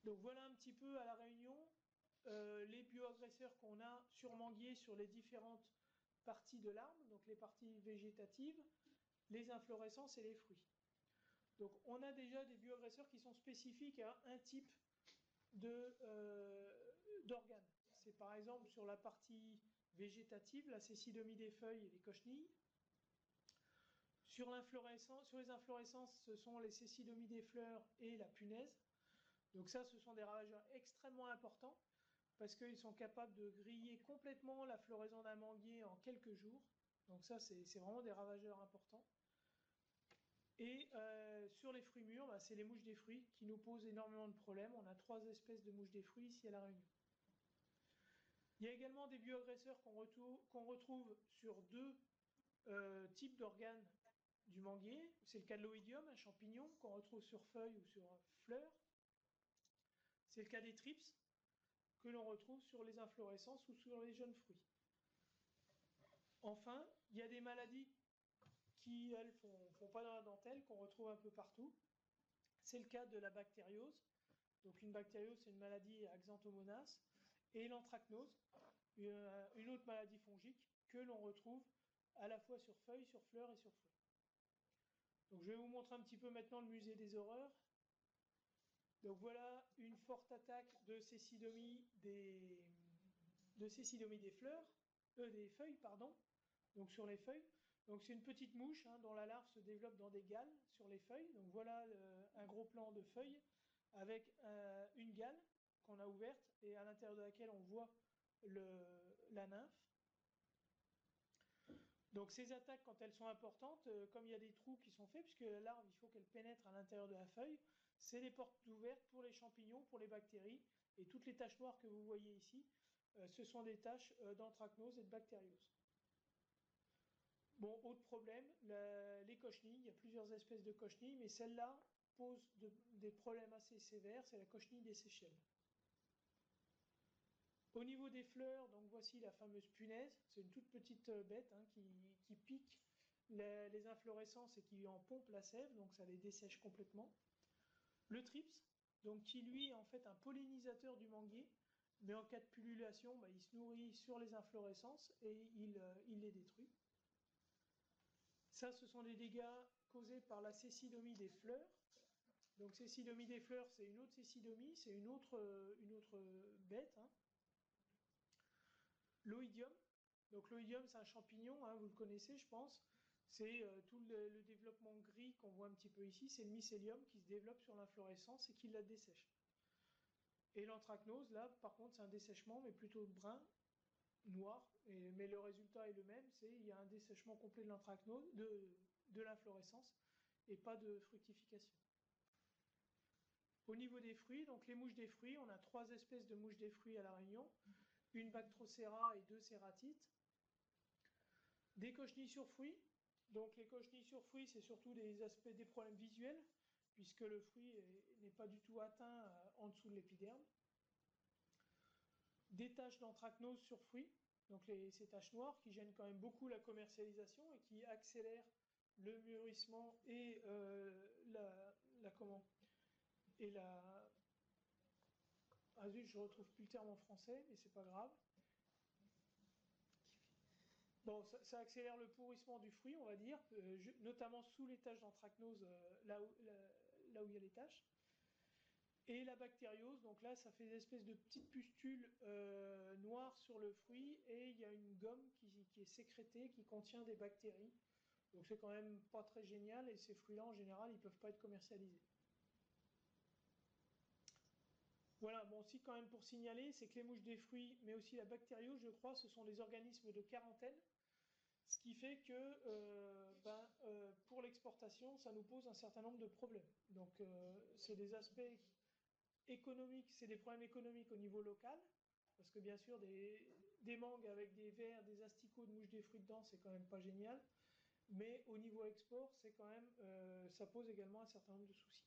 Donc voilà un petit peu à La Réunion les bioagresseurs qu'on a sur manguier sur les différentes parties de l'arbre, donc les parties végétatives, les inflorescences et les fruits. Donc on a déjà des bioagresseurs qui sont spécifiques à un type d'organes. C'est par exemple sur la partie végétative, la cécidomie des feuilles et les cochenilles. Sur les inflorescences, ce sont les cécidomies des fleurs et la punaise. Donc ça, ce sont des ravageurs extrêmement importants parce qu'ils sont capables de griller complètement la floraison d'un manguier en quelques jours. Donc ça, c'est vraiment des ravageurs importants. Et sur les fruits mûrs, c'est les mouches des fruits qui nous posent énormément de problèmes. On a 3 espèces de mouches des fruits ici à La Réunion. Il y a également des bioagresseurs qu'on retrouve sur 2 types d'organes du manguier. C'est le cas de l'oïdium, un champignon qu'on retrouve sur feuilles ou sur fleurs. C'est le cas des thrips, que l'on retrouve sur les inflorescences ou sur les jeunes fruits. Enfin, il y a des maladies qui, elles, font pas dans la dentelle, qu'on retrouve un peu partout. C'est le cas de la bactériose. Donc une bactériose, c'est une maladie à Xanthomonas. Et l'anthracnose, une autre maladie fongique que l'on retrouve à la fois sur feuilles, sur fleurs et sur fruits. Donc je vais vous montrer un petit peu maintenant le musée des horreurs. Donc voilà une forte attaque de cécidomie des feuilles, pardon. Donc sur les feuilles. Donc c'est une petite mouche dont la larve se développe dans des galles sur les feuilles. Donc voilà un gros plan de feuilles avec une gale qu'on a ouverte et à l'intérieur de laquelle on voit la nymphe. Donc ces attaques, quand elles sont importantes, comme il y a des trous qui sont faits, puisque la larve, il faut qu'elle pénètre à l'intérieur de la feuille, c'est des portes ouvertes pour les champignons, pour les bactéries, et toutes les taches noires que vous voyez ici, ce sont des taches d'anthracnose et de bactériose. Bon, autre problème, les cochenilles, il y a plusieurs espèces de cochenilles, mais celle-là pose des problèmes assez sévères, c'est la cochenille des Seychelles. Au niveau des fleurs, donc voici la fameuse punaise, c'est une toute petite bête qui pique les inflorescences et qui en pompe la sève, donc ça les dessèche complètement. Le thrips, donc qui lui est en fait un pollinisateur du manguier, mais en cas de pullulation, il se nourrit sur les inflorescences et il les détruit. Ça, ce sont des dégâts causés par la cécidomie des fleurs. Donc cécidomie des fleurs, c'est une autre cécidomie, c'est une autre bête. L'oïdium. Donc l'oïdium, c'est un champignon, vous le connaissez, je pense. C'est tout le développement gris qu'on voit un petit peu ici, c'est le mycélium qui se développe sur l'inflorescence et qui la dessèche. Et l'anthracnose, là, par contre, c'est un dessèchement, mais plutôt brun, noir, mais le résultat est le même, il y a un dessèchement complet de l'anthracnose, de l'inflorescence, et pas de fructification. Au niveau des fruits, donc les mouches des fruits, on a 3 espèces de mouches des fruits à La Réunion, une Bactrocera et 2 cératites. Des cochenilles sur fruits. Donc les cochenilles sur fruits, c'est surtout des problèmes visuels, puisque le fruit n'est pas du tout atteint en dessous de l'épiderme. Des taches d'anthracnose sur fruits, donc ces taches noires qui gênent quand même beaucoup la commercialisation et qui accélèrent le mûrissement et Ah zut, je ne retrouve plus le terme en français, mais c'est pas grave. Bon, ça accélère le pourrissement du fruit, on va dire, notamment sous les taches d'anthracnose, là où il y a les taches. Et la bactériose, donc là, ça fait des espèces de petites pustules noires sur le fruit, et il y a une gomme qui est sécrétée, qui contient des bactéries. Donc c'est quand même pas très génial, et ces fruits-là, en général, ils ne peuvent pas être commercialisés. Voilà, bon, aussi quand même pour signaler, c'est que les mouches des fruits, mais aussi la bactériose, je crois, ce sont des organismes de quarantaine, ce qui fait que pour l'exportation, ça nous pose un certain nombre de problèmes. Donc c'est des aspects économiques, c'est des problèmes économiques au niveau local, parce que bien sûr, des mangues avec des vers, des asticots de mouches des fruits dedans, c'est quand même pas génial, mais au niveau export, c'est quand même, ça pose également un certain nombre de soucis.